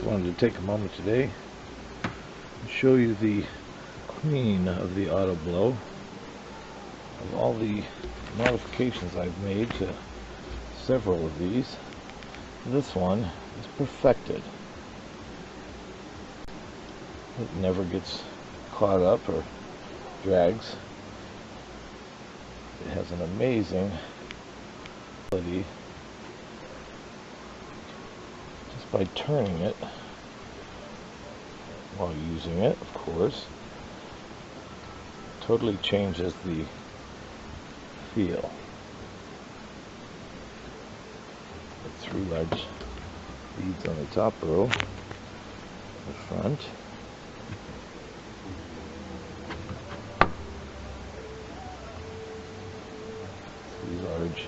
wanted to take a moment today and show you the clean of the Autoblow, of all the modifications I've made to several of these. This one is perfected. It never gets caught up or drags. It has an amazing ability just by turning it while using it, of course. Totally changes the feel. The 3 large beads on the top row, the front. 3 large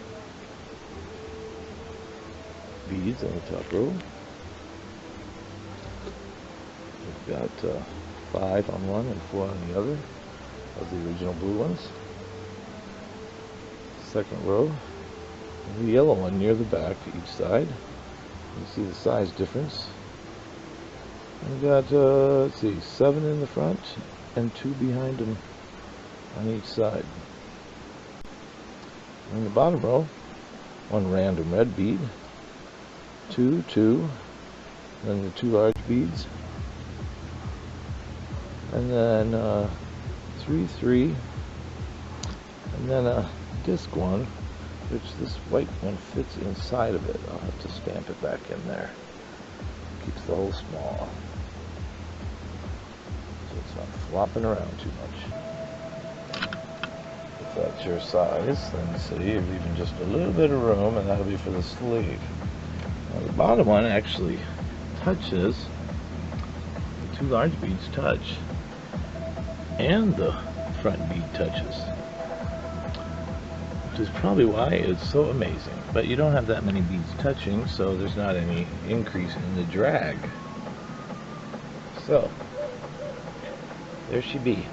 beads on the top row. We've got 5 on one and 4 on the other of the original blue ones. Second row, and the yellow one near the back each side. You see the size difference. We've got, let's see, 7 in the front and 2 behind them on each side. In the bottom row, 1 random red bead, 2, 2, then the 2 large beads, and then 3, 3, and then a disc one, which this white one fits inside of it. I'll have to stamp it back in there. Keeps the hole small, so it's not flopping around too much. If that's your size, then see, you've even just a little bit of room, and that'll be for the sleeve. Now the bottom one actually touches, the 2 large beads touch, and the front bead touches, which is probably why it's so amazing. But you don't have that many beads touching, so there's not any increase in the drag. So there she be.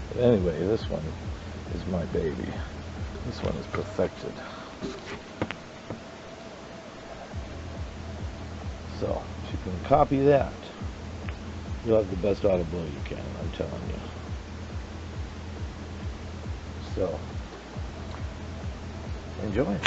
But anyway, this one is my baby. This one is perfected. So if you can copy that, you'll have the best Autoblow you can, I'm telling you. So, enjoy.